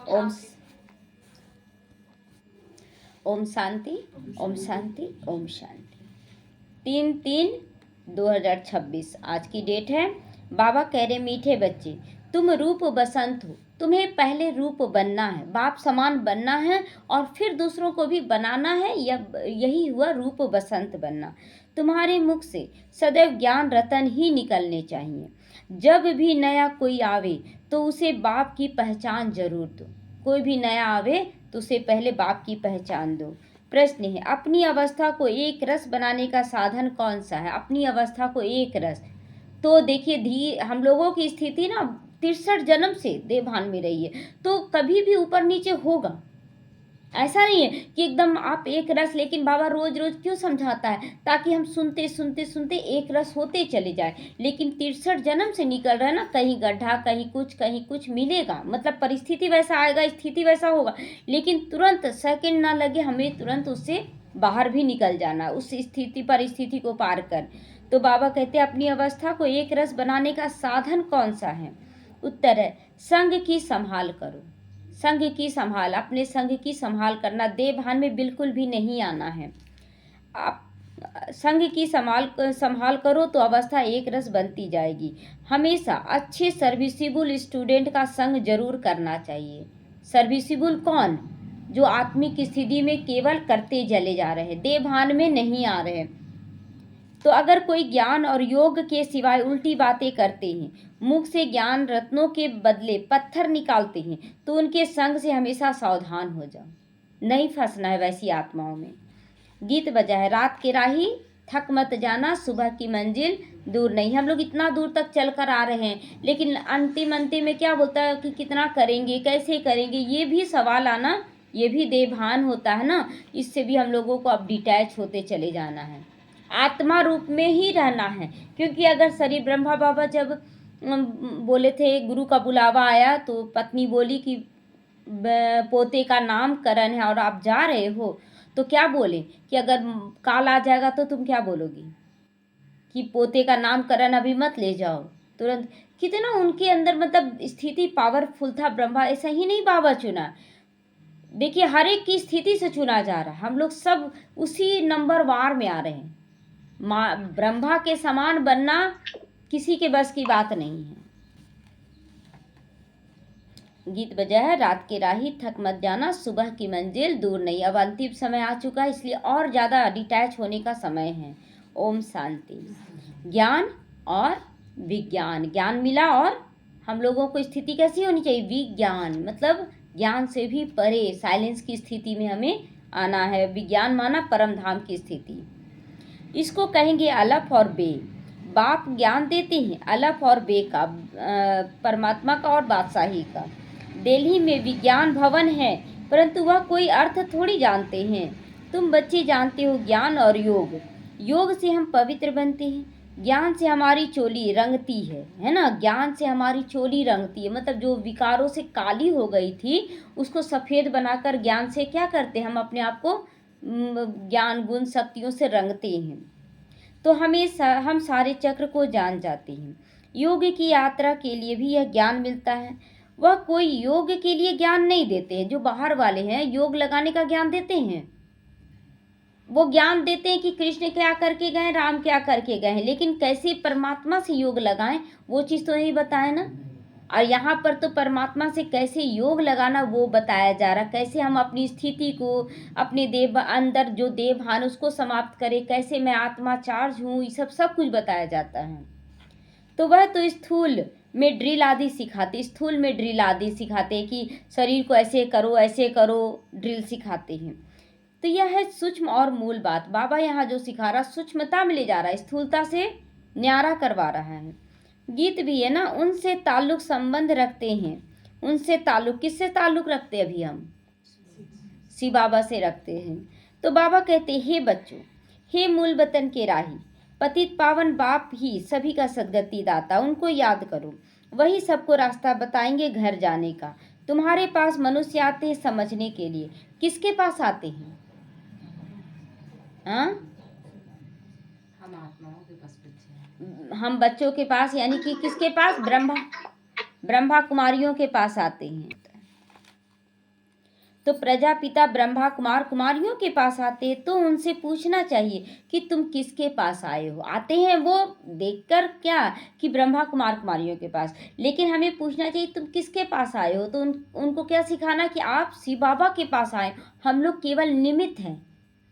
ओम ओम शांति, ओम शांति, ओम शांति। 3/3/2026 आज की डेट है। बाबा कह रहे मीठे बच्चे, तुम रूप बसंत हो, तुम्हें पहले रूप बनना है, बाप समान बनना है और फिर दूसरों को भी बनाना है। यही हुआ रूप बसंत बनना। तुम्हारे मुख से सदैव ज्ञान रतन ही निकलने चाहिए। जब भी नया कोई आवे तो उसे बाप की पहचान जरूर दो। कोई भी नया आवे तो उसे पहले बाप की पहचान दो। प्रश्न है, अपनी अवस्था को एक रस बनाने का साधन कौन सा है? अपनी अवस्था को एक रस, तो देखिए हम लोगों की स्थिति ना 63 जन्म से देवभान में रही है, तो कभी भी ऊपर नीचे होगा। ऐसा नहीं है कि एकदम आप एक रस, लेकिन बाबा रोज रोज क्यों समझाता है? ताकि हम सुनते सुनते सुनते एक रस होते चले जाए। लेकिन 63 जन्म से निकल रहा है ना, कहीं गड्ढा, कहीं कुछ मिलेगा, मतलब परिस्थिति वैसा आएगा, स्थिति वैसा होगा, लेकिन तुरंत सेकंड ना लगे, हमें तुरंत उससे बाहर भी निकल जाना, उस स्थिति परिस्थिति को पार कर। तो बाबा कहते हैं अपनी अवस्था को एक रस बनाने का साधन कौन सा है? उत्तर है संग की संभाल करो। संघ की संभाल, अपने संघ की संभाल करना, देवभान में बिल्कुल भी नहीं आना है। आप संघ की संभाल करो तो अवस्था एक रस बनती जाएगी। हमेशा अच्छे सर्विसिबल स्टूडेंट का संग जरूर करना चाहिए। सर्विसिबल कौन? जो आत्मिक स्थिति में केवल करते चले जा रहे हैं, देवभान में नहीं आ रहे। तो अगर कोई ज्ञान और योग के सिवाय उल्टी बातें करते हैं, मुख से ज्ञान रत्नों के बदले पत्थर निकालते हैं, तो उनके संग से हमेशा सावधान हो जाओ। नहीं फंसना है वैसी आत्माओं में। गीत बजा है, रात के राही थक मत जाना, सुबह की मंजिल दूर नहीं। हम लोग इतना दूर तक चल कर आ रहे हैं, लेकिन अंतिम में क्या बोलता है कि कितना करेंगे, कैसे करेंगे, ये भी सवाल आना, ये भी देवभान होता है ना। इससे भी हम लोगों को अब डिटैच होते चले जाना है, आत्मा रूप में ही रहना है। क्योंकि अगर शरीर, ब्रह्मा बाबा जब बोले थे, गुरु का बुलावा आया, तो पत्नी बोली कि पोते का नामकरण है और आप जा रहे हो, तो क्या बोले कि अगर काल आ जाएगा तो तुम क्या बोलोगी कि पोते का नामकरण अभी मत ले जाओ तुरंत। कितना उनके अंदर मतलब स्थिति पावरफुल था। ब्रह्मा ऐसा ही नहीं बाबा चुना, देखिए हर एक की स्थिति से चुना जा रहा है। हम लोग सब उसी नंबर वार में आ रहे हैं। ब्रह्मा के समान बनना किसी के बस की बात नहीं है। गीत बजा है, रात के राही थक मत जाना, सुबह की मंजिल दूर नहीं। अब अंतिम समय आ चुका है, इसलिए और ज़्यादा डिटैच होने का समय है। ओम शांति। ज्ञान और विज्ञान, ज्ञान मिला और हम लोगों को स्थिति कैसी होनी चाहिए? विज्ञान, मतलब ज्ञान से भी परे साइलेंस की स्थिति में हमें आना है। विज्ञान माना परम धाम की स्थिति। इसको कहेंगे अलफ और बे। बाप ज्ञान देते हैं अलफ और बे का, परमात्मा का और बादशाही का। दिल्ली में विज्ञान भवन है, परंतु वह कोई अर्थ थोड़ी जानते हैं। तुम बच्चे जानते हो ज्ञान और योग। योग से हम पवित्र बनते हैं, ज्ञान से हमारी चोली रंगती है ना। ज्ञान से हमारी चोली रंगती है, मतलब जो विकारों से काली हो गई थी उसको सफ़ेद बनाकर ज्ञान से क्या करते हैं? हम अपने आप को ज्ञान गुण शक्तियों से रंगते हैं। तो हम सारे चक्र को जान जाते हैं। योग की यात्रा के लिए भी यह ज्ञान मिलता है। वह कोई योग के लिए ज्ञान नहीं देते हैं। जो बाहर वाले हैं योग लगाने का ज्ञान देते हैं, वो ज्ञान देते हैं कि कृष्ण क्या करके गए, राम क्या करके गए हैं, लेकिन कैसे परमात्मा से योग लगाएं वो चीज़ तो नहीं बताए ना। और यहाँ पर तो परमात्मा से कैसे योग लगाना वो बताया जा रहा, कैसे हम अपनी स्थिति को, अपने देव अंदर जो देवभान उसको समाप्त करें, कैसे मैं आत्मा चार्ज हूँ, ये सब कुछ बताया जाता है। तो वह तो स्थूल में ड्रिल आदि सिखाते, स्थूल में ड्रिल आदि सिखाते हैं कि शरीर को ऐसे करो, ड्रिल सिखाते हैं। तो यह है सूक्ष्म और मूल बात। बाबा यहाँ जो सिखा रहा सूक्ष्मता में ले जा रहा है, स्थूलता से न्यारा करवा रहा है। गीत भी है ना, उनसे ताल्लुक संबंध रखते हैं। उनसे ताल्लुक, किससे ताल्लुक रखते हैं? अभी हम शिव बाबा से रखते हैं। तो बाबा कहते, हे बच्चों, हे मूल वतन के राही, पतित पावन बाप ही सभी का सदगति दाता, उनको याद करो। वही सबको रास्ता बताएंगे घर जाने का। तुम्हारे पास मनुष्य आते हैं समझने के लिए, किसके पास आते हैं? हाँ, हम आत्माओं के पास बच्चे हैं। हम बच्चों के पास, यानी कि किसके पास? ब्रह्मा कुमारियों के पास आते हैं। तो प्रजापिता ब्रह्मा कुमार कुमारियों के पास आते हैं, तो उनसे पूछना चाहिए कि तुम किसके पास आए हो। आते हैं वो देखकर क्या कि ब्रह्मा कुमार कुमारियों के पास, लेकिन हमें पूछना चाहिए तुम किसके पास आए हो। तो उनको क्या सिखाना कि आप शिव बाबा के पास आए, हम लोग केवल निमित्त हैं।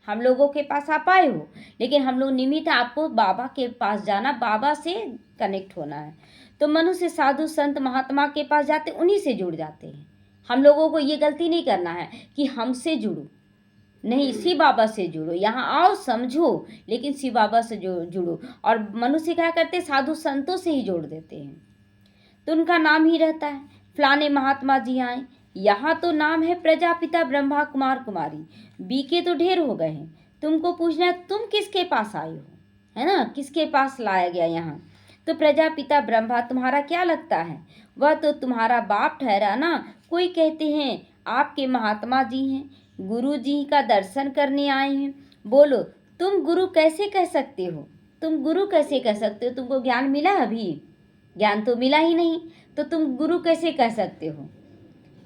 हम लोगों के पास आप आए हो, लेकिन हम लोग निमित्त, आपको बाबा के पास जाना, बाबा से कनेक्ट होना है। तो मनुष्य साधु संत महात्मा के पास जाते, उन्हीं से जुड़ जाते हैं। हम लोगों को ये गलती नहीं करना है कि हमसे जुड़ो, नहीं, शिव बाबा से जुड़ो। यहाँ आओ समझो, लेकिन शिव बाबा से जुड़ो। और मनुष्य क्या करते, साधु संतों से ही जोड़ देते हैं, तो उनका नाम ही रहता है फलाने महात्मा जी आए। यहाँ तो नाम है प्रजापिता ब्रह्मा कुमार कुमारी, बीके तो ढेर हो गए हैं। तुमको पूछना है तुम किसके पास आए हो, है ना, किसके पास लाया गया यहाँ। तो प्रजापिता ब्रह्मा तुम्हारा क्या लगता है, वह तो तुम्हारा बाप ठहरा ना। कोई कहते हैं आपके महात्मा जी हैं, गुरु जी का दर्शन करने आए हैं। बोलो तुम गुरु कैसे कह सकते हो, तुम गुरु कैसे कह सकते हो, तुमको ज्ञान मिला अभी, ज्ञान तो मिला ही नहीं, तो तुम गुरु कैसे कह सकते हो।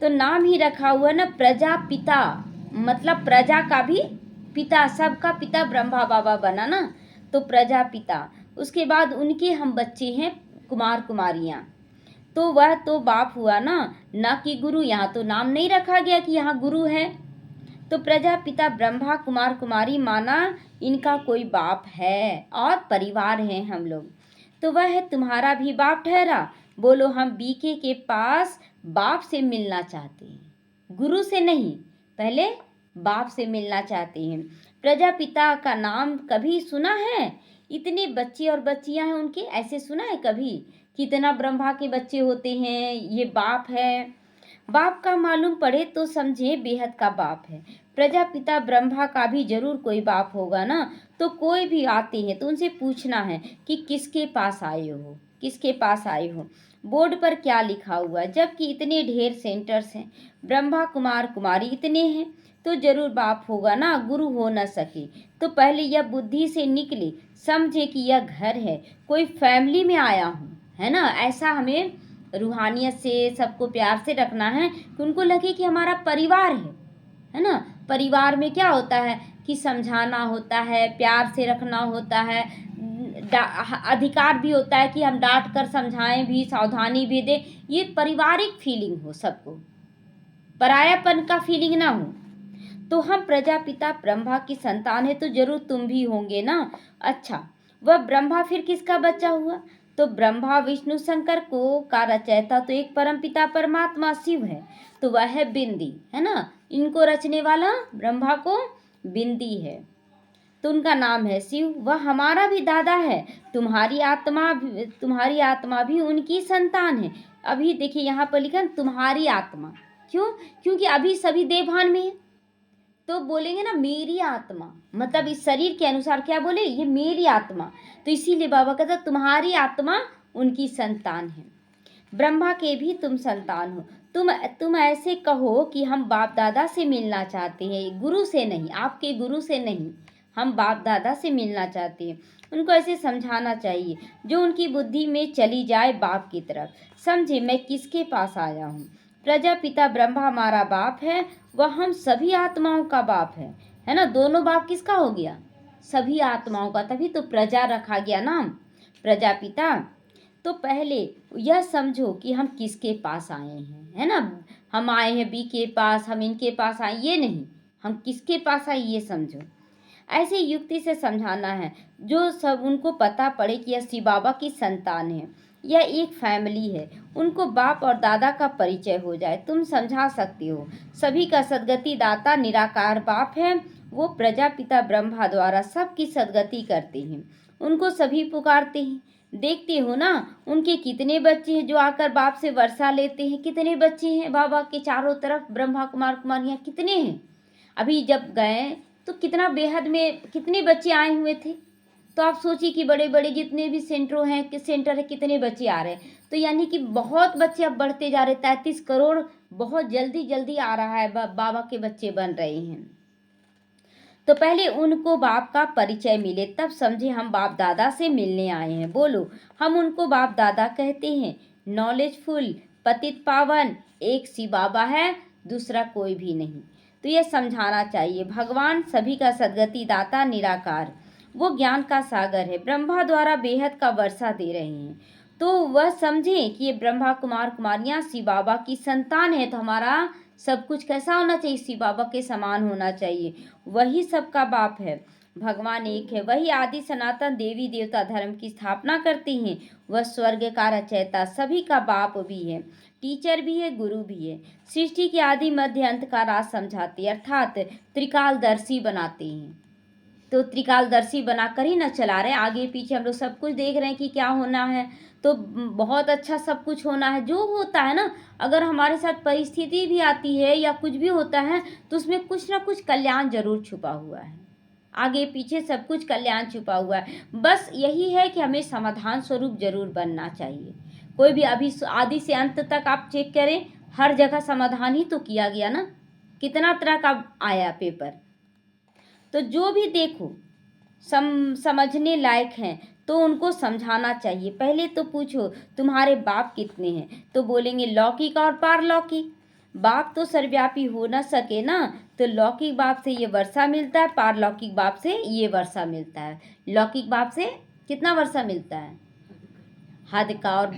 तो नाम ही रखा हुआ ना प्रजापिता, मतलब प्रजा का भी पिता, सबका पिता ब्रह्मा बाबा बना ना, तो प्रजापिता। उसके बाद उनके हम बच्चे हैं कुमार कुमारियाँ, तो वह तो बाप हुआ ना कि गुरु। यहाँ तो नाम नहीं रखा गया कि यहाँ गुरु है। तो प्रजापिता ब्रह्मा कुमार कुमारी माना इनका कोई बाप है और परिवार है हम लोग, तो वह है तुम्हारा भी बाप ठहरा। बोलो हम बीके के पास बाप से मिलना चाहते हैं, गुरु से नहीं, पहले बाप से मिलना चाहते हैं। प्रजापिता का नाम कभी सुना है, इतने बच्चे और बच्चियां हैं उनके, ऐसे सुना है कभी, कितना ब्रह्मा के बच्चे होते हैं, ये बाप है। बाप का मालूम पड़े तो समझे बेहद का बाप है। प्रजापिता ब्रह्मा का भी जरूर कोई बाप होगा ना। तो कोई भी आते हैं तो उनसे पूछना है कि किसके पास आए हो, किसके पास आए हो। बोर्ड पर क्या लिखा हुआ है, जबकि इतने ढेर सेंटर्स हैं, ब्रह्मा कुमार कुमारी इतने हैं, तो जरूर बाप होगा ना, गुरु हो न सके। तो पहले यह बुद्धि से निकले, समझे कि यह घर है, कोई फैमिली में आया हूँ, है ना। ऐसा हमें रूहानियत से सबको प्यार से रखना है कि उनको लगे कि हमारा परिवार है ना। परिवार में क्या होता है कि समझाना होता है, प्यार से रखना होता है, अधिकार भी होता है कि हम डांट कर समझाएं भी, सावधानी भी दें। ये पारिवारिक फीलिंग हो सबको, परायापन का फीलिंग ना हो। तो हम प्रजापिता ब्रह्मा की संतान है, तो जरूर तुम भी होंगे ना। अच्छा, वह ब्रह्मा फिर किसका बच्चा हुआ, तो ब्रह्मा विष्णु शंकर को का रचयिता तो एक परमपिता परमात्मा शिव है, तो वह है बिंदी, है ना। इनको रचने वाला ब्रह्मा को बिंदी है, तो उनका नाम है शिव। वह हमारा भी दादा है, तुम्हारी आत्मा भी उनकी संतान है। अभी देखिए यहाँ पर लिखा तुम्हारी आत्मा, क्यों, क्योंकि अभी सभी देवभान में है, तो बोलेंगे ना मेरी आत्मा, मतलब इस शरीर के अनुसार क्या बोले, ये मेरी आत्मा। तो इसीलिए बाबा कहता तुम्हारी आत्मा उनकी संतान है, ब्रह्मा के भी तुम संतान हो। तुम ऐसे कहो कि हम बाप दादा से मिलना चाहते हैं, गुरु से नहीं, आपके गुरु से नहीं, हम बाप दादा से मिलना चाहते हैं। उनको ऐसे समझाना चाहिए जो उनकी बुद्धि में चली जाए बाप की तरफ, समझे मैं किसके पास आया हूँ। प्रजापिता ब्रह्मा हमारा बाप है, वह हम सभी आत्माओं का बाप है ना। दोनों बाप किसका हो गया, सभी आत्माओं का, तभी तो प्रजा रखा गया नाम प्रजापिता। तो पहले यह समझो कि हम किसके पास आए हैं, है ना। हम आए हैं बी के पास, हम इनके पास आए, ये नहीं, हम किसके पास आए ये समझो। ऐसे युक्ति से समझाना है जो सब उनको पता पड़े कि यह शिव बाबा की संतान है, यह एक फैमिली है, उनको बाप और दादा का परिचय हो जाए। तुम समझा सकते हो सभी का सदगति दाता निराकार बाप है, वो प्रजापिता ब्रह्मा द्वारा सबकी सदगति करते हैं, उनको सभी पुकारते हैं। देखते हो ना उनके कितने बच्चे हैं जो आकर बाप से वर्षा लेते हैं, कितने बच्चे हैं बाबा के चारों तरफ, ब्रह्मा कुमार कुमारियाँ कितने हैं। अभी जब गए तो कितना बेहद में कितने बच्चे आए हुए थे, तो आप सोचिए कि बड़े बड़े जितने भी सेंटर है कितने बच्चे आ रहे हैं। तो यानी कि बहुत बच्चे अब बढ़ते जा रहे, 33 करोड़ बहुत जल्दी जल्दी आ रहा है, बाबा के बच्चे बन रहे हैं। तो पहले उनको बाप का परिचय मिले, तब समझे हम बाप दादा से मिलने आए हैं। बोलो हम उनको बाप दादा कहते हैं। नॉलेजफुल पतित पावन एक शिव बाबा है, दूसरा कोई भी नहीं। तो यह समझाना चाहिए। भगवान सभी का सद्गति दाता निराकार, वो ज्ञान का सागर है, ब्रह्मा द्वारा बेहद का वर्षा दे रहे हैं। तो वह समझें कि ये ब्रह्मा कुमार कुमारियाँ शिव बाबा की संतान है, तो हमारा सब कुछ कैसा होना चाहिए, शिव बाबा के समान होना चाहिए। वही सबका बाप है, भगवान एक है, वही आदि सनातन देवी देवता धर्म की स्थापना करते हैं। वह स्वर्ग का रचयिता, सभी का बाप भी है, टीचर भी है, गुरु भी है। सृष्टि के आदि मध्य अंत का राज समझाते अर्थात त्रिकालदर्शी बनाते हैं। तो त्रिकालदर्शी बनाकर ही न चला रहे, आगे पीछे हम लोग सब कुछ देख रहे हैं कि क्या होना है। तो बहुत अच्छा सब कुछ होना है, जो होता है ना, अगर हमारे साथ परिस्थिति भी आती है या कुछ भी होता है तो उसमें कुछ ना कुछ कल्याण जरूर छुपा हुआ है, आगे पीछे सब कुछ कल्याण छुपा हुआ है। बस यही है कि हमें समाधान स्वरूप जरूर बनना चाहिए। कोई भी अभी आदि से अंत तक आप चेक करें, हर जगह समाधान ही तो किया गया ना, कितना तरह का आया पेपर। तो जो भी देखो समझने लायक हैं तो उनको समझाना चाहिए। पहले तो पूछो तुम्हारे बाप कितने हैं, तो बोलेंगे लौकिक और पारलौकिक। बाप तो सर्वव्यापी हो न सके ना, तो लौकिक बाप से ये वर्षा मिलता है, पारलौकिक बाप से ये वर्षा मिलता है। लौकिक बाप से कितना वर्षा मिलता है, हद का, और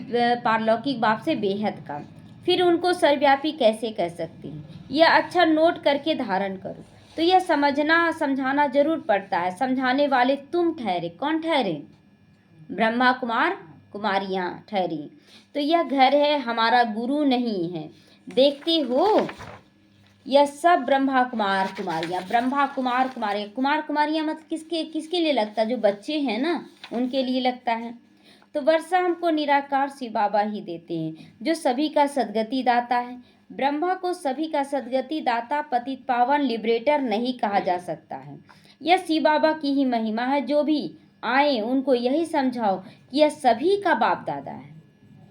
पारलौकिक बाप से बेहद का। फिर उनको सर्वव्यापी कैसे कह सकते हैं, यह अच्छा नोट करके धारण करो। तो यह समझना समझाना जरूर पड़ता है। समझाने वाले तुम ठहरे, कौन ठहरे, ब्रह्मा कुमार कुमारियाँ ठहरी। तो यह घर है, हमारा गुरु नहीं है, देखते हो यह सब ब्रह्मा कुमार कुमारियाँ, ब्रह्मा कुमार कुमारियाँ, कुमार कुमारियाँ मतलब किसके किसके लिए लगता है, जो बच्चे हैं ना उनके लिए लगता है। तो वर्षा हमको निराकार शिव बाबा ही देते हैं, जो सभी का सद्गति दाता है। ब्रह्मा को सभी का सद्गति दाता, पतित पावन, लिबरेटर नहीं कहा जा सकता है। यह शिव बाबा की ही महिमा है। जो भी आए उनको यही समझाओ कि यह सभी का बाप दादा है,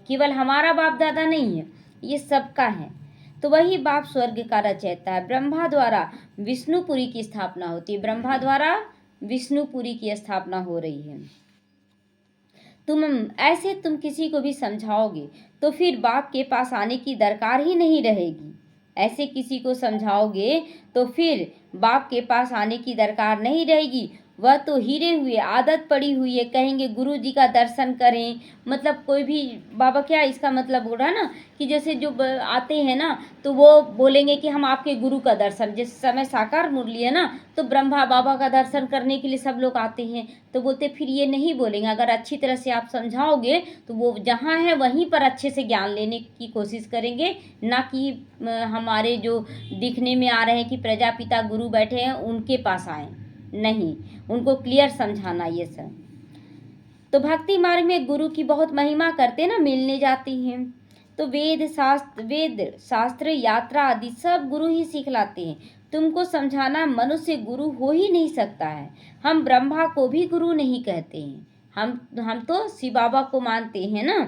केवल हमारा बाप दादा नहीं है, ये सबका है। तो वही बाप स्वर्ग का रचयिता है। ब्रह्मा द्वारा विष्णुपुरी की स्थापना होती है, ब्रह्मा द्वारा विष्णुपुरी की स्थापना हो रही है। तुम किसी को भी समझाओगे तो फिर बाप के पास आने की दरकार ही नहीं रहेगी। ऐसे किसी को समझाओगे तो फिर बाप के पास आने की दरकार नहीं रहेगी। वह तो हीरे हुए, आदत पड़ी हुई है, कहेंगे गुरु जी का दर्शन करें। मतलब कोई भी बाबा, क्या इसका मतलब हो रहा है ना कि जैसे जो आते हैं ना तो वो बोलेंगे कि हम आपके गुरु का दर्शन, जिस समय साकार मुरली है ना तो ब्रह्मा बाबा का दर्शन करने के लिए सब लोग आते हैं। तो बोलते फिर ये नहीं बोलेंगे, अगर अच्छी तरह से आप समझाओगे तो वो जहाँ है वहीं पर अच्छे से ज्ञान लेने की कोशिश करेंगे, ना कि हमारे जो दिखने में आ रहे हैं कि प्रजापिता गुरु बैठे हैं उनके पास आए। नहीं, उनको क्लियर समझाना ये सब। तो भक्ति मार्ग में गुरु की बहुत महिमा करते ना, मिलने जाती हैं। तो वेद शास्त्र यात्रा आदि सब गुरु ही सिखलाते हैं। तुमको समझाना, मनुष्य गुरु हो ही नहीं सकता है। हम ब्रह्मा को भी गुरु नहीं कहते हैं, हम तो शिव बाबा को मानते हैं ना।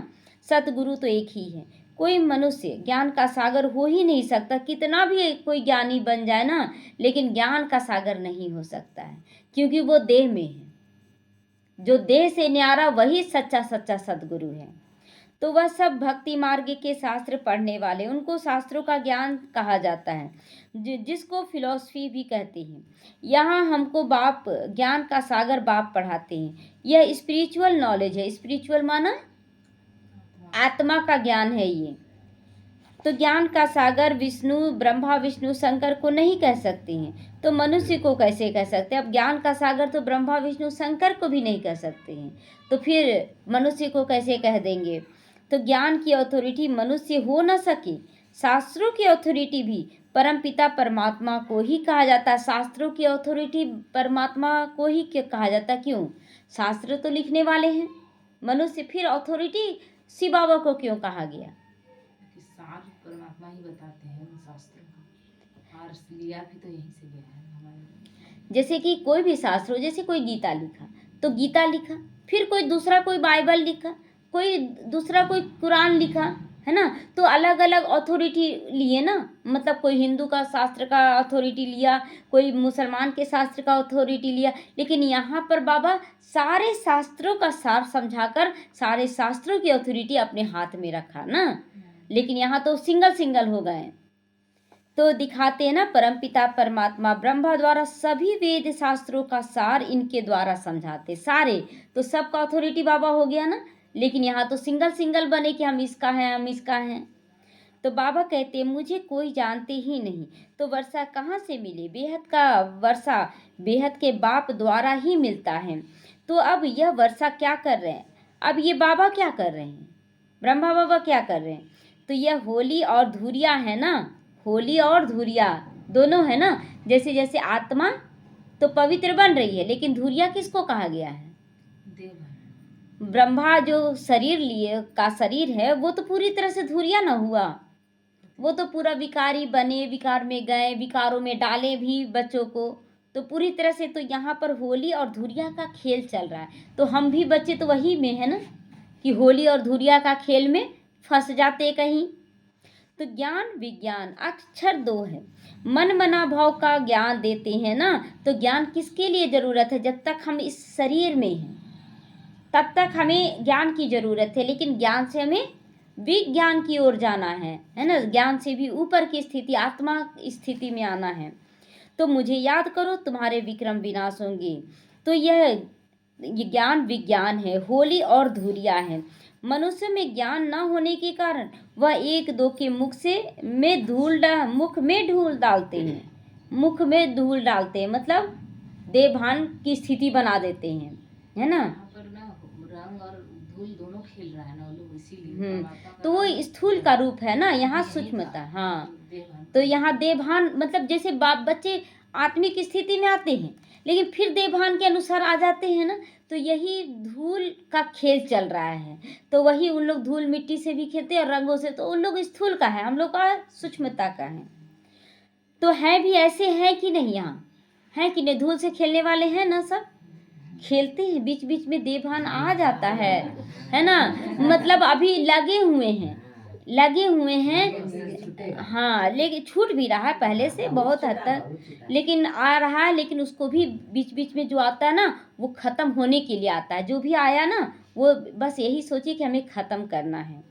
सतगुरु तो एक ही है। कोई मनुष्य ज्ञान का सागर हो ही नहीं सकता, कितना भी कोई ज्ञानी बन जाए ना, लेकिन ज्ञान का सागर नहीं हो सकता है, क्योंकि वो देह में है। जो देह से न्यारा वही सच्चा सच्चा सदगुरु है। तो वह सब भक्ति मार्ग के शास्त्र पढ़ने वाले, उनको शास्त्रों का ज्ञान कहा जाता है, जिसको फिलॉसफी भी कहते हैं। यहाँ हमको बाप, ज्ञान का सागर बाप पढ़ाते हैं। यह स्पिरिचुअल नॉलेज है। स्पिरिचुअल माना आत्मा का ज्ञान है ये। तो ज्ञान का सागर विष्णु, ब्रह्मा विष्णु शंकर को नहीं कह सकते हैं, तो मनुष्य को कैसे कह सकते हैं। अब ज्ञान का सागर तो ब्रह्मा विष्णु शंकर को भी नहीं कह सकते हैं, तो फिर मनुष्य को कैसे कह देंगे। तो ज्ञान की अथॉरिटी मनुष्य हो न सके। शास्त्रों की अथॉरिटी भी परमपिता परमात्मा को ही कहा जाता है। शास्त्रों की अथॉरिटी परमात्मा को ही क्यों कहा जाता, क्यों, शास्त्र तो लिखने वाले हैं मनुष्य, फिर अथॉरिटी शिव बाबा को क्यों कहा गया। कि सार परमात्मा ही बताते हैं उन शास्त्रों का, और लिया भी तो यहीं से गया है हमारे। जैसे कि कोई भी शास्त्र हो, जैसे कोई गीता लिखा तो गीता लिखा, फिर कोई दूसरा कोई बाइबल लिखा, कोई दूसरा कोई कुरान लिखा, है ना। तो अलग अलग अथॉरिटी लिए ना, मतलब कोई हिंदू का शास्त्र का अथॉरिटी लिया, कोई मुसलमान के शास्त्र का अथॉरिटी लिया, लेकिन यहाँ पर बाबा सारे शास्त्रों का सार समझाकर सारे शास्त्रों की अथॉरिटी अपने हाथ में रखा ना। लेकिन यहाँ तो सिंगल सिंगल हो गए। तो दिखाते हैं ना, परमपिता परमात्मा ब्रह्मा द्वारा सभी वेद शास्त्रों का सार इनके द्वारा समझाते सारे। तो सबका अथॉरिटी बाबा हो गया ना, लेकिन यहाँ तो सिंगल सिंगल बने कि हम इसका हैं, हम इसका हैं। तो बाबा कहते हैं मुझे कोई जानते ही नहीं, तो वर्षा कहाँ से मिले? बेहद का वर्षा बेहद के बाप द्वारा ही मिलता है। तो अब यह वर्षा क्या कर रहे हैं? अब ये बाबा क्या कर रहे हैं? ब्रह्मा बाबा क्या कर रहे हैं? तो यह होली और धुरिया है ना, होली और धुरिया दोनों है ना। जैसे जैसे आत्मा तो पवित्र बन रही है, लेकिन धुरिया किसको कहा गया है? देव ब्रह्मा जो शरीर लिए का शरीर है वो तो पूरी तरह से धुरिया ना हुआ, वो तो पूरा विकारी बने, विकार में गए, विकारों में डाले भी बच्चों को। तो पूरी तरह से तो यहाँ पर होली और धुरिया का खेल चल रहा है। तो हम भी बच्चे तो वही में है ना, कि होली और धुरिया का खेल में फंस जाते कहीं। तो ज्ञान विज्ञान अक्षर दो है, मन मना भाव का ज्ञान देते हैं ना। तो ज्ञान किसके लिए ज़रूरत है? जब तक हम इस शरीर में हैं तब तक हमें ज्ञान की ज़रूरत है, लेकिन ज्ञान से हमें विज्ञान की ओर जाना है ना। ज्ञान से भी ऊपर की स्थिति, आत्मा स्थिति में आना है। तो मुझे याद करो तुम्हारे विक्रम विनाश होंगे। तो यह ज्ञान विज्ञान है, होली और धुरिया है। मनुष्य में ज्ञान न होने के कारण वह एक दो के मुख में धूल डालते हैं, मुख में धूल डालते हैं, मतलब देवभान की स्थिति बना देते हैं, है ना। यहाँ पर ना रंग और धूल दोनों खेल रहा है ना वो लोग, इसीलिए परमात्मा का तो वो रंग स्थूल का रूप है ना, यहाँ यही सूक्ष्मता। था, हाँ, देवभान तो यहाँ देवभान मतलब जैसे बाप बच्चे आत्मिक स्थिति में आते हैं, लेकिन फिर देवभान के अनुसार आ जाते हैं ना। तो यही धूल का खेल चल रहा है। तो वही उन लोग धूल मिट्टी से भी खेलते हैं और रंगों से, तो उन लोग स्थूल का है, हम लोग का सूक्ष्मता का है। तो है भी ऐसे हैं कि नहीं, यहाँ है कि नहीं? धूल से खेलने वाले हैं ना, सब खेलते हैं, बीच बीच में देवभान आ जाता है ना। मतलब अभी लगे हुए हैं। हाँ, लेकिन छूट भी रहा है पहले से बहुत हद तक, लेकिन आ रहा है। लेकिन उसको भी बीच बीच में जो आता है ना, वो ख़त्म होने के लिए आता है। जो भी आया ना, वो बस यही सोचिए कि हमें ख़त्म करना है।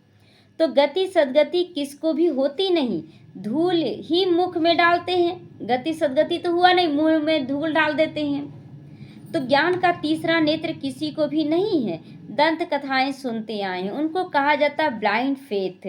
तो गति सदगति किसको भी होती नहीं, धूल ही मुख में डालते हैं। गति सदगति तो हुआ नहीं, मुंह में धूल डाल देते हैं। तो ज्ञान का तीसरा नेत्र किसी को भी नहीं है। दंत कथाएं सुनते आए हैं, उनको कहा जाता है ब्लाइंड फेथ,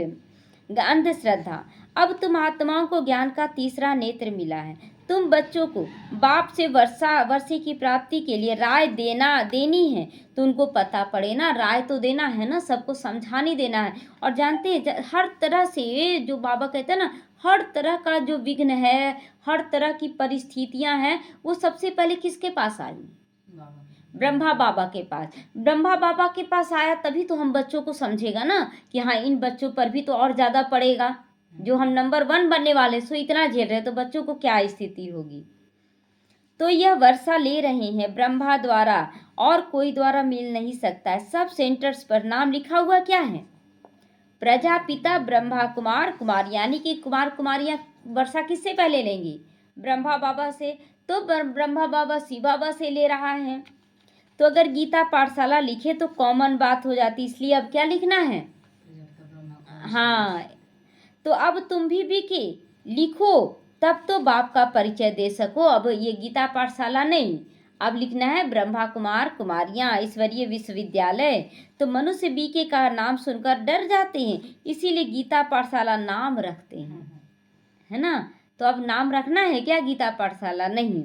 अंधश्रद्धा। अब तुम आत्माओं को ज्ञान का तीसरा नेत्र मिला है। तुम बच्चों को बाप से वर्षे की प्राप्ति के लिए राय देनी है, तो उनको पता पड़े ना, राय तो देना है ना, सबको समझानी देना है। और जानते हैं हर तरह से जो बाबा कहते हैं ना, हर तरह का जो विघ्न है, हर तरह की परिस्थितियां हैं, वो सबसे पहले किसके पास आई? ब्रह्मा बाबा के पास। ब्रह्मा बाबा के पास आया तभी तो हम बच्चों को समझेगा ना कि हाँ, इन बच्चों पर भी तो और ज़्यादा पड़ेगा। जो हम नंबर 1 बनने वाले सो इतना झेल रहे, तो बच्चों को क्या स्थिति होगी। तो यह वर्षा ले रहे हैं ब्रह्मा द्वारा, और कोई द्वारा मिल नहीं सकता है। सब सेंटर्स पर नाम लिखा हुआ क्या है? प्रजापिता ब्रह्मा कुमार कुमार, यानी कि कुमार कुमारियाँ वर्षा किससे पहले लेंगी? ब्रह्मा बाबा से। तो ब्रह्मा बाबा शिव बाबा से ले रहा है। तो अगर गीता पाठशाला लिखे तो कॉमन बात हो जाती, इसलिए अब क्या लिखना है? हाँ, तो अब तुम भी के लिखो, तब तो बाप का परिचय दे सको। अब ये गीता पाठशाला नहीं, अब लिखना है ब्रह्मा कुमार कुमारियाँ ईश्वरीय विश्वविद्यालय। तो मनुष्य बीके का नाम सुनकर डर जाते हैं, इसीलिए गीता पाठशाला नाम रखते हैं, है ना। तो अब नाम रखना है क्या गीता पाठशाला? नहीं,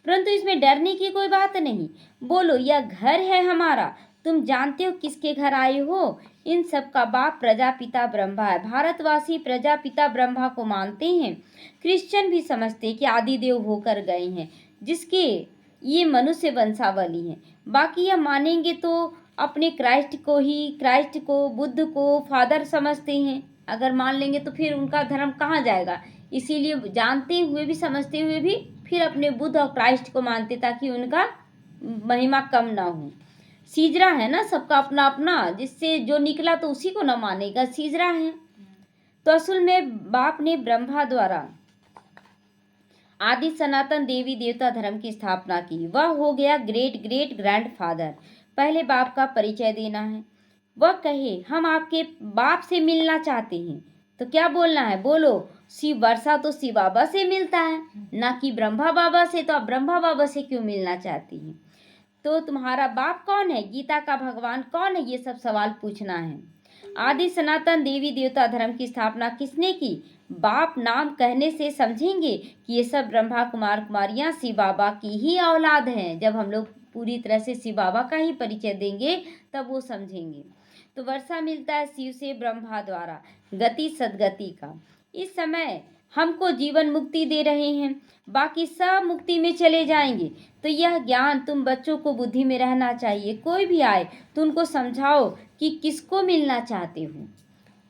परंतु इसमें डरने की कोई बात नहीं। बोलो, यह घर है हमारा, तुम जानते हो किसके घर आए हो? इन सब का बाप प्रजापिता ब्रह्मा है। भारतवासी प्रजापिता ब्रह्मा को मानते हैं। क्रिश्चियन भी समझते हैं कि आदिदेव होकर गए हैं, जिसके ये मनुष्य वंशावली हैं। बाकी यह मानेंगे तो अपने क्राइस्ट को बुद्ध को फादर समझते हैं। अगर मान लेंगे तो फिर उनका धर्म कहाँ जाएगा। इसीलिए जानते हुए भी, समझते हुए भी, फिर अपने बुद्ध और क्राइस्ट को मानते, ताकि उनका महिमा कम ना हो। सीजरा है ना, सबका अपना अपना, जिससे जो निकला तो उसी को ना मानेगा, सीजरा है। तो असल में बाप ने ब्रह्मा द्वारा आदि सनातन देवी देवता धर्म की स्थापना की। वह हो गया ग्रेट ग्रेट ग्रैंडफादर। पहले बाप का परिचय देना है। वह कहे हम आपके बाप से मिलना चाहते हैं, तो क्या बोलना है, बोलो। शिव वर्षा तो शिव बाबा से मिलता है, ना कि ब्रह्मा बाबा से। तो आप ब्रह्मा बाबा से क्यों मिलना चाहती हैं? तो तुम्हारा बाप कौन है, गीता का भगवान कौन है, ये सब सवाल पूछना है। आदि सनातन देवी देवता धर्म की स्थापना किसने की? बाप नाम कहने से समझेंगे कि ये सब ब्रह्मा कुमार कुमारियाँ शिव बाबा की ही औलाद हैं। जब हम लोग पूरी तरह से शिव बाबा का ही परिचय देंगे तब वो समझेंगे। तो वर्षा मिलता है शिव से ब्रह्मा द्वारा, गति सदगति का। इस समय हमको जीवन मुक्ति दे रहे हैं, बाकी सब मुक्ति में चले जाएंगे। तो यह ज्ञान तुम बच्चों को बुद्धि में रहना चाहिए। कोई भी आए तो उनको समझाओ कि किसको मिलना चाहते हो।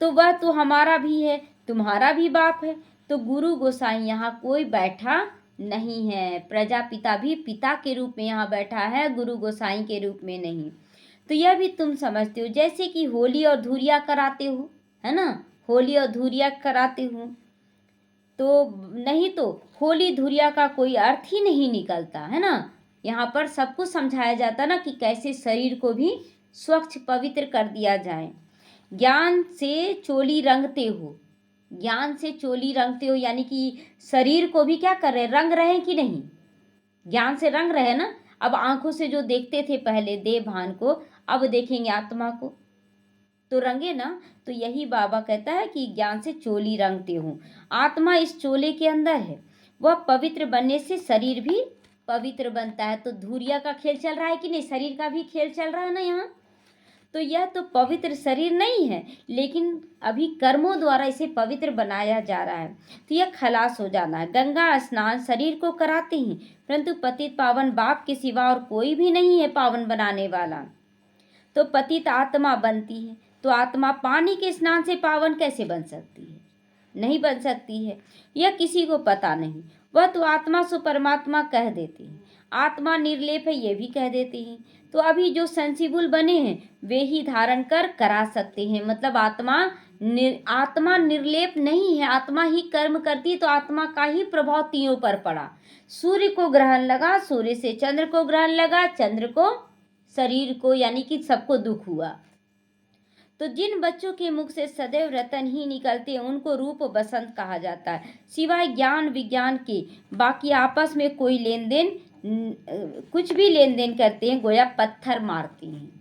तो वह तो हमारा भी है, तुम्हारा भी बाप है। तो गुरु गोसाई यहाँ कोई बैठा नहीं है, प्रजापिता भी पिता के रूप में यहाँ बैठा है, गुरु गोसाई के रूप में नहीं। तो यह भी तुम समझते हो, जैसे कि होली और धूरिया कराते हो, है ना, होली और धूरिया कराते हो। तो नहीं तो होली धूरिया का कोई अर्थ ही नहीं निकलता है ना। यहाँ पर सब कुछ समझाया जाता ना कि कैसे शरीर को भी स्वच्छ पवित्र कर दिया जाए। ज्ञान से चोली रंगते हो, ज्ञान से चोली रंगते हो, यानी कि शरीर को भी क्या कर रहे, रंग रहे कि नहीं, ज्ञान से रंग रहे ना। अब आंखों से जो देखते थे पहले देह भान को, अब देखेंगे आत्मा को, तो रंगे ना। तो यही बाबा कहता है कि ज्ञान से चोली रंगते हो। आत्मा इस चोले के अंदर है, वह पवित्र बनने से शरीर भी पवित्र बनता है। तो धूरिया का खेल चल रहा है कि नहीं, शरीर का भी खेल चल रहा है ना यहाँ। तो यह तो पवित्र शरीर नहीं है, लेकिन अभी कर्मों द्वारा इसे पवित्र बनाया जा रहा है। तो यह खलास हो जाना है। गंगा स्नान शरीर को कराते हैं, परंतु पतित पावन बाप के सिवा और कोई भी नहीं है पावन बनाने वाला। तो पतित आत्मा बनती है, तो आत्मा पानी के स्नान से पावन कैसे बन सकती है? नहीं बन सकती है। यह किसी को पता नहीं। वह तो आत्मा सो परमात्मा कह देते हैं, आत्मा निर्लेप है ये भी कह देते हैं। तो अभी जो सेंसिबल बने हैं वे ही धारण कर करा सकते हैं। मतलब आत्मा निर्लेप नहीं है, आत्मा ही कर्म करती है। तो आत्मा का ही प्रभाव तीनों पर पड़ा। सूर्य को ग्रहण लगा, सूर्य से चंद्र को ग्रहण लगा, चंद्र को शरीर को, यानी कि सबको दुख हुआ। तो जिन बच्चों के मुख से सदैव रतन ही निकलते हैं उनको रूप बसंत कहा जाता है। सिवाय ज्ञान विज्ञान के बाकी आपस में कोई लेन देन, कुछ भी लेन देन करते हैं गोया पत्थर मारते हैं।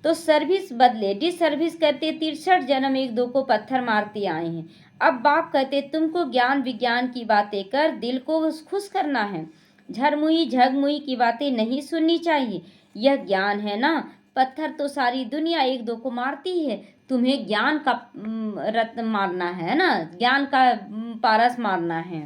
तो सर्विस बदले डिस सर्विस करते 63 जन्म एक दो को पत्थर मारते आए हैं। अब बाप कहते तुमको ज्ञान विज्ञान की बातें कर दिल को खुश करना है, झरमुई झगमुई की बातें नहीं सुननी चाहिए। यह ज्ञान है ना। पत्थर तो सारी दुनिया एक दो को मारती है, तुम्हें ज्ञान का रत्न मारना है ना, ज्ञान का पारस मारना है।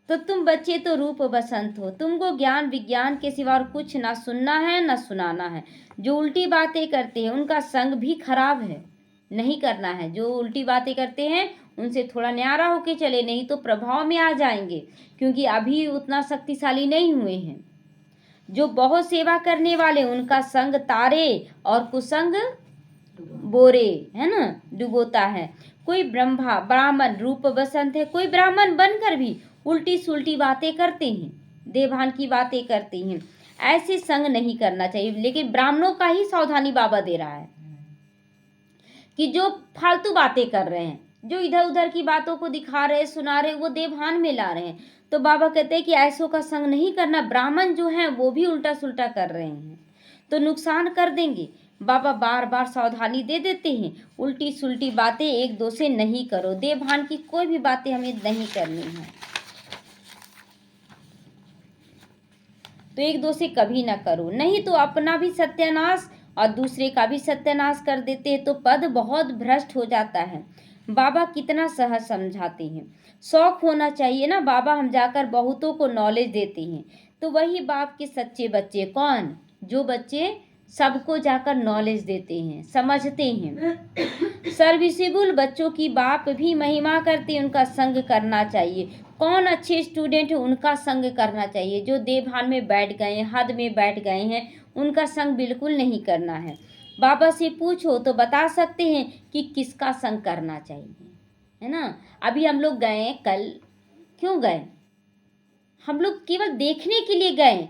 तो तुम बच्चे तो रूप बसंत हो, तुमको ज्ञान विज्ञान के सिवा और कुछ ना सुनना है ना सुनाना है। जो उल्टी बातें करते हैं उनका संग भी खराब है, नहीं करना है। जो उल्टी बातें करते हैं उनसे थोड़ा न्यारा होके चले, नहीं तो प्रभाव में आ जाएंगे, क्योंकि अभी उतना शक्तिशाली नहीं हुए हैं। जो बहुत सेवा करने वाले उनका संग तारे और कुसंग बोरे, है ना, डुबोता है। कोई ब्राह्मण रूप बसंत है, कोई ब्राह्मण बनकर भी उल्टी सुल्टी बातें करते हैं, देवभान की बातें करते हैं। ऐसे संग नहीं करना चाहिए। लेकिन ब्राह्मणों का ही सावधानी बाबा दे रहा है कि जो फालतू बातें कर रहे हैं, जो इधर उधर की बातों को दिखा रहे सुना रहे, वो देवभान में ला रहे हैं। तो बाबा कहते हैं कि ऐसों का संग नहीं करना। ब्राह्मण जो हैं वो भी उल्टा सुल्टा कर रहे हैं तो नुकसान कर देंगे। बाबा बार बार सावधानी दे देते हैं, उल्टी सुल्टी बातें एक दो से नहीं करो। देवभान की कोई भी बातें हमें नहीं करनी है, तो एक दो से कभी ना करो, नहीं तो अपना भी सत्यानाश और दूसरे का भी सत्यानाश कर देते हैं। तो पद बहुत भ्रष्ट हो जाता है। बाबा कितना सहज समझाते हैं। शौक होना चाहिए ना। बाबा हम जाकर बहुतों को नॉलेज देते हैं। तो वही बाप के सच्चे बच्चे कौन? जो बच्चे सबको जाकर नॉलेज देते हैं, समझते हैं। सर्विसेबल बच्चों की बाप भी महिमा करते हैं, उनका संग करना चाहिए। कौन अच्छे स्टूडेंट है उनका संग करना चाहिए। जो देवभान में बैठ गए हैं, हद में बैठ गए हैं, उनका संग बिल्कुल नहीं करना है। बाबा से पूछो तो बता सकते हैं कि किसका संग करना चाहिए, है ना। अभी हम लोग गए कल, क्यों गए? हम लोग केवल देखने के लिए गए,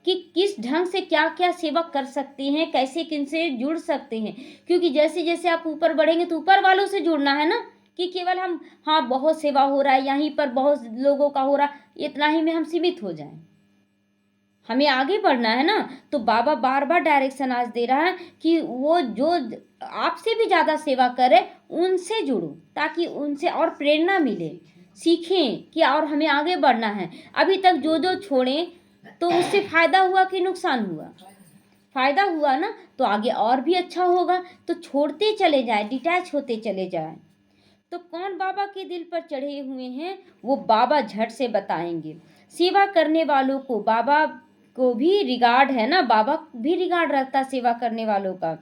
कि किस ढंग से क्या क्या सेवा कर सकते हैं, कैसे किनसे जुड़ सकते हैं। क्योंकि जैसे जैसे आप ऊपर बढ़ेंगे तो ऊपर वालों से जुड़ना है ना, कि केवल हम हाँ बहुत सेवा हो रहा है यहीं पर बहुत लोगों का हो रहा इतना ही में हम सीमित हो जाएं। हमें आगे बढ़ना है ना। तो बाबा बार बार डायरेक्शन आज दे रहा है कि वो जो आपसे भी ज़्यादा सेवा करे उनसे जुड़ो, ताकि उनसे और प्रेरणा मिले, सीखें कि और हमें आगे बढ़ना है। अभी तक जो जो छोड़ें तो उससे फायदा हुआ कि नुकसान हुआ? फायदा हुआ ना, तो आगे और भी अच्छा होगा। तो छोड़ते चले जाए, डिटैच होते चले जाए। तो कौन बाबा के दिल पर चढ़े हुए हैं वो बाबा झट से बताएंगे। सेवा करने वालों को बाबा को भी रिगार्ड है ना, बाबा भी रिगार्ड रखता सेवा करने वालों का।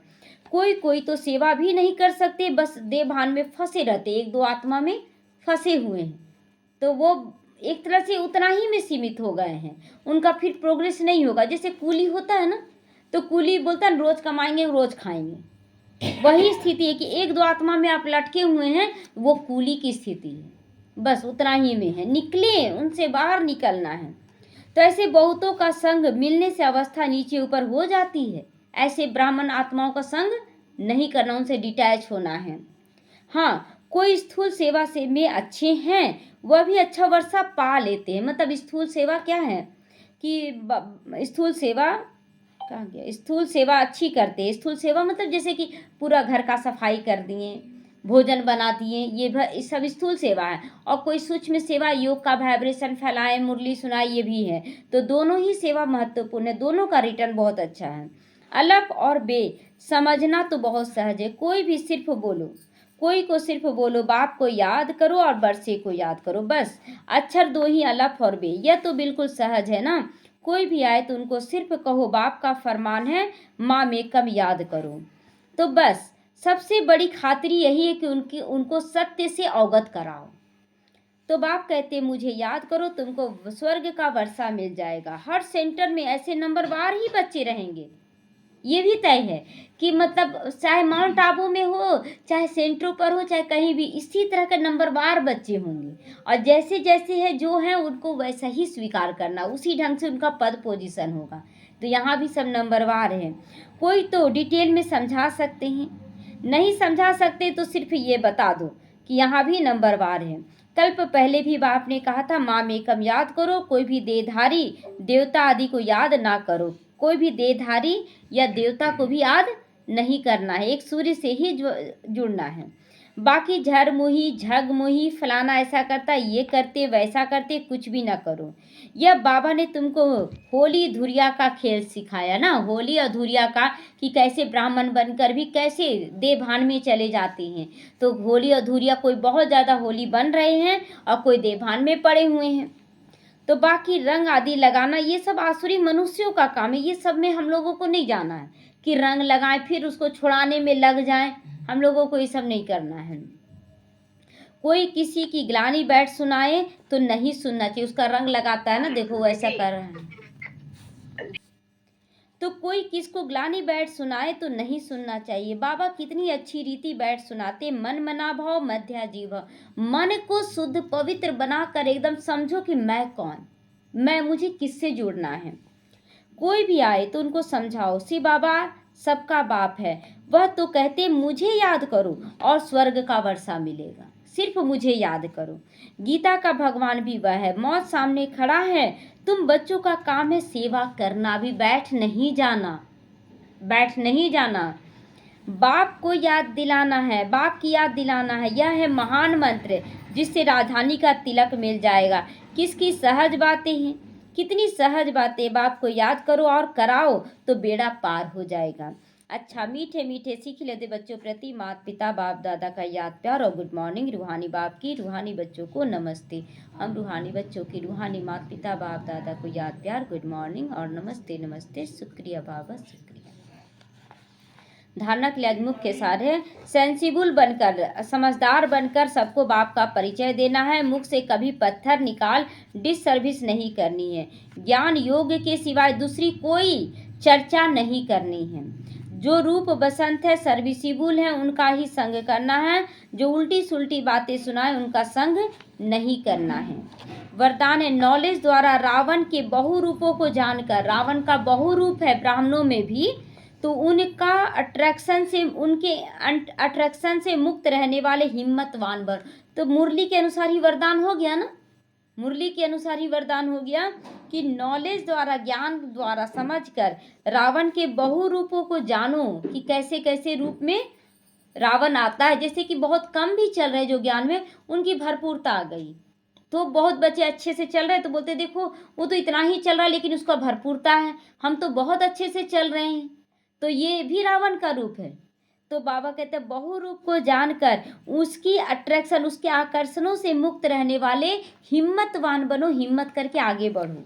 कोई कोई तो सेवा भी नहीं कर सकते, बस देह भान में फंसे रहते, एक दो आत्मा में फंसे हुए हैं। तो वो एक तरह से उतना ही में सीमित हो गए हैं, उनका फिर प्रोग्रेस नहीं होगा। जैसे कूली होता है ना, तो कूली बोलता है रोज कमाएंगे रोज खाएंगे। वही स्थिति है कि एक दो आत्मा में आप लटके हुए हैं, वो कूली की स्थिति है, बस उतना ही में है। निकले, उनसे बाहर निकलना है। तो ऐसे बहुतों का संग मिलने से अवस्था नीचे ऊपर हो जाती है। ऐसे ब्राह्मण आत्माओं का संग नहीं करना, उनसे डिटैच होना है। हाँ, कोई स्थूल सेवा से में अच्छे हैं, वह भी अच्छा वर्षा पा लेते हैं। मतलब स्थूल सेवा क्या है कि स्थूल सेवा कहाँ गया, स्थूल सेवा अच्छी करते हैं। स्थूल सेवा मतलब जैसे कि पूरा घर का सफाई कर दिए, भोजन बना दिए, ये सब स्थूल सेवा है। और कोई सूक्ष्म सेवा, योग का वाइब्रेशन फैलाए, मुरली सुनाए, ये भी है। तो दोनों ही सेवा महत्वपूर्ण है, दोनों का रिटर्न बहुत अच्छा है। अलप और बे समझना तो बहुत सहज है। कोई भी सिर्फ बोलो, कोई को सिर्फ बोलो बाप को याद करो और बरसे को याद करो, बस अक्षर दो ही अलप और बे, यह तो बिल्कुल सहज है ना। कोई भी आए तो उनको सिर्फ कहो बाप का फरमान है, माँ में कम याद करो। तो बस सबसे बड़ी खातिरी यही है कि उनको सत्य से अवगत कराओ। तो बाप कहते मुझे याद करो, तुमको स्वर्ग का वर्षा मिल जाएगा। हर सेंटर में ऐसे नंबरवार ही बच्चे रहेंगे, ये भी तय है कि मतलब चाहे माउंट आबू में हो, चाहे सेंटरों पर हो, चाहे कहीं भी, इसी तरह के नंबरवार बच्चे होंगे। और जैसे जैसे है जो है उनको वैसा ही स्वीकार करना, उसी ढंग से उनका पद पोजीशन होगा। तो यहाँ भी सब नंबरवार हैं। कोई तो डिटेल में समझा सकते हैं, नहीं समझा सकते तो सिर्फ ये बता दो कि यहाँ भी नंबरवार है। कल्प पहले भी बाप ने कहा था माँ में कम याद करो, कोई भी देहधारी देवता आदि को याद ना करो। कोई भी देहधारी या देवता को भी याद नहीं करना है, एक सूर्य से ही जुड़ना है। बाकी झर मुही झग मुही फलाना ऐसा करता, ये करते वैसा करते, कुछ भी ना करो। यह बाबा ने तुमको होली धुरिया का खेल सिखाया ना, होली और धुरिया का, कि कैसे ब्राह्मण बनकर भी कैसे देवभान में चले जाते हैं। तो होली और धुरिया, कोई बहुत ज़्यादा होली बन रहे हैं और कोई देवभान में पड़े हुए हैं। तो बाकी रंग आदि लगाना ये सब आसुरी मनुष्यों का काम है, ये सब में हम लोगों को नहीं जाना है कि रंग लगाएं फिर उसको छुड़ाने में लग जाएं। हम लोगों को ये सब नहीं करना है। कोई किसी की ग्लानी बैठ सुनाए तो नहीं सुनना चाहिए, उसका रंग लगाता है ना, देखो ऐसा कर रहा है। तो कोई किसको ग्लानी बैठ सुनाए तो नहीं सुनना चाहिए। बाबा कितनी अच्छी रीति बैठ सुनाते, मन मना भाव मध्या जीव। मन को शुद्ध पवित्र बनाकर एकदम समझो कि मैं कौन, मैं मुझे किससे जुड़ना है। कोई भी आए तो उनको समझाओ शिव बाबा सबका बाप है, वह तो कहते मुझे याद करो और स्वर्ग का वर्षा मिलेगा, सिर्फ मुझे याद करो। गीता का भगवान भी वह है, मौत सामने खड़ा है, तुम बच्चों का काम है सेवा करना, भी बैठ नहीं जाना, बैठ नहीं जाना। बाप को याद दिलाना है, बाप की याद दिलाना है, यह है महान मंत्र जिससे राजधानी का तिलक मिल जाएगा। किसकी सहज बातें हैं, कितनी सहज बातें, बाप को याद करो और कराओ तो बेड़ा पार हो जाएगा। अच्छा, मीठे मीठे सीख लेते बच्चों प्रति माता पिता बाप दादा का याद प्यार और गुड मॉर्निंग। रूहानी बाप की रूहानी बच्चों को नमस्ते। हम रूहानी बच्चों की रूहानी माता पिता बाप दादा को याद प्यार, गुड मॉर्निंग और नमस्ते नमस्ते, शुक्रिया बाबा शुक्रिया। धारणा के लिए आज मुख्य सार है, सेंसिबल बनकर, समझदार बनकर सबको बाप का परिचय देना है। मुख से कभी पत्थर निकाल डिस सर्विस नहीं करनी है। ज्ञान योग के सिवाय दूसरी कोई चर्चा नहीं करनी है। जो रूप बसंत है सर्विसिबल है उनका ही संग करना है, जो उल्टी सुल्टी बातें सुनाए उनका संग नहीं करना है। वरदान है, नॉलेज द्वारा रावण के बहुरूपों को जानकर, रावण का बहुरूप है ब्राह्मणों में भी, तो उनका उनके अट्रैक्शन से मुक्त रहने वाले हिम्मतवान बन। तो मुरली के अनुसार ही वरदान हो गया ना, मुरली के अनुसार ही वरदान हो गया कि नॉलेज द्वारा, ज्ञान द्वारा समझकर रावण के बहुरूपों को जानो कि कैसे कैसे रूप में रावण आता है। जैसे कि बहुत कम भी चल रहे जो ज्ञान में, उनकी भरपूरता आ गई। तो बहुत बच्चे अच्छे से चल रहे हैं तो बोलते देखो वो तो इतना ही चल रहा है लेकिन उसका भरपूरता है, हम तो बहुत अच्छे से चल रहे हैं। तो ये भी रावण का रूप है। तो बाबा कहते हैं बहुरूप को जानकर उसकी अट्रैक्शन, उसके आकर्षणों से मुक्त रहने वाले हिम्मतवान बनो, हिम्मत करके आगे बढ़ो।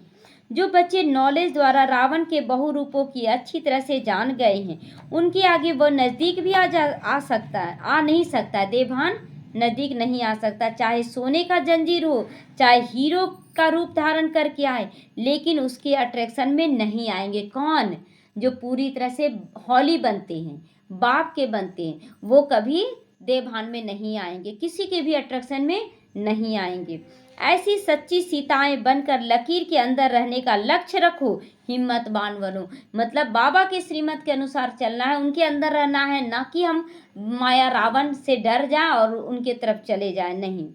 जो बच्चे नॉलेज द्वारा रावण के बहुरूपों की अच्छी तरह से जान गए हैं, उनके आगे वह नज़दीक भी आ सकता है, आ नहीं सकता, देवभान नज़दीक नहीं आ सकता। चाहे सोने का जंजीर हो, चाहे हीरो का रूप धारण करके आए, लेकिन उसके अट्रैक्शन में नहीं आएंगे। कौन? जो पूरी तरह से हौली बनते हैं, बाप के बनते हैं, वो कभी देवभान में नहीं आएंगे, किसी के भी अट्रैक्शन में नहीं आएंगे। ऐसी सच्ची सीताएं बनकर लकीर के अंदर रहने का लक्ष्य रखो, हिम्मतवान बनो। मतलब बाबा के श्रीमत के अनुसार चलना है, उनके अंदर रहना है, ना कि हम माया रावण से डर जाएं और उनके तरफ चले जाएं, नहीं।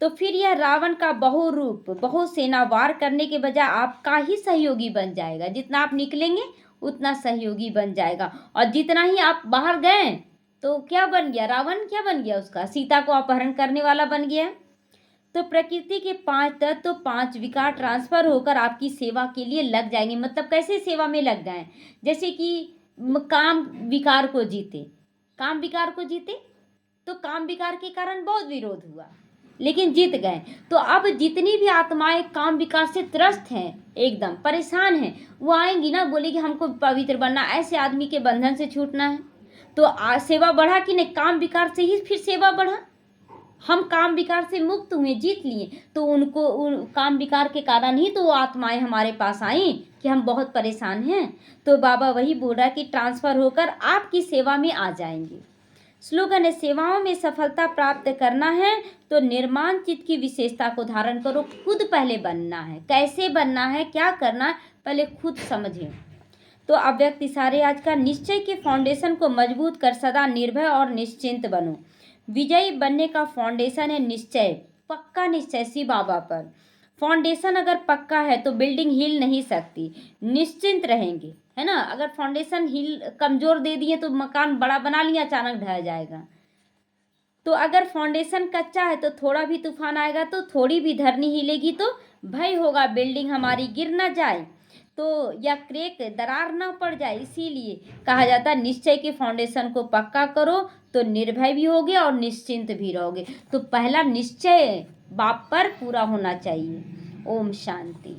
तो फिर यह रावण का बहुरूप, बहुसेना वार करने के बजाय आपका ही सहयोगी बन जाएगा। जितना आप निकलेंगे उतना सहयोगी बन जाएगा, और जितना ही आप बाहर गए तो क्या बन गया? रावण क्या बन गया? उसका सीता को अपहरण करने वाला बन गया। तो प्रकृति के 5 तत्व, तो 5 विकार ट्रांसफर होकर आपकी सेवा के लिए लग जाएंगे। मतलब कैसे सेवा में लग जाएं? जैसे कि काम विकार को जीते, काम विकार को जीते तो काम विकार के कारण बहुत विरोध हुआ लेकिन जीत गए। तो अब जितनी भी आत्माएं काम विकार से त्रस्त हैं, एकदम परेशान हैं, वो आएंगी ना, बोलेगी हमको पवित्र बनना, ऐसे आदमी के बंधन से छूटना है। तो सेवा बढ़ा कि नहीं? काम विकार से ही फिर सेवा बढ़ा। हम काम विकार से मुक्त हुए, जीत लिए, तो उनको काम विकार के कारण ही तो वो आत्माएं हमारे पास आई कि हम बहुत परेशान हैं। तो बाबा वही बोल रहा है कि ट्रांसफर होकर आपकी सेवा में आ जाएंगे। स्लोगन है, सेवाओं में सफलता प्राप्त करना है तो निर्माण चित्त की विशेषता को धारण करो। खुद पहले बनना है। कैसे बनना है, क्या करना है, पहले खुद समझें। तो अव्यक्त इशारे आज का, निश्चय के फाउंडेशन को मजबूत कर सदा निर्भय और निश्चिंत बनो। विजयी बनने का फाउंडेशन है निश्चय, पक्का निश्चय शिव बाबा पर। फाउंडेशन अगर पक्का है तो बिल्डिंग हिल नहीं सकती, निश्चिंत रहेंगे, है ना। अगर फाउंडेशन हिल कमजोर दे दिए तो मकान बड़ा बना लिया, अचानक ढह जाएगा। तो अगर फाउंडेशन कच्चा है तो थोड़ा भी तूफान आएगा तो थोड़ी भी धरनी हिलेगी तो भय होगा बिल्डिंग हमारी गिर ना जाए, तो या क्रैक, दरार ना पड़ जाए। इसीलिए कहा जाता है निश्चय के फाउंडेशन को पक्का करो तो निर्भय भी होगे और निश्चिंत भी रहोगे। तो पहला निश्चय बाप पर पूरा होना चाहिए। ओम शांति।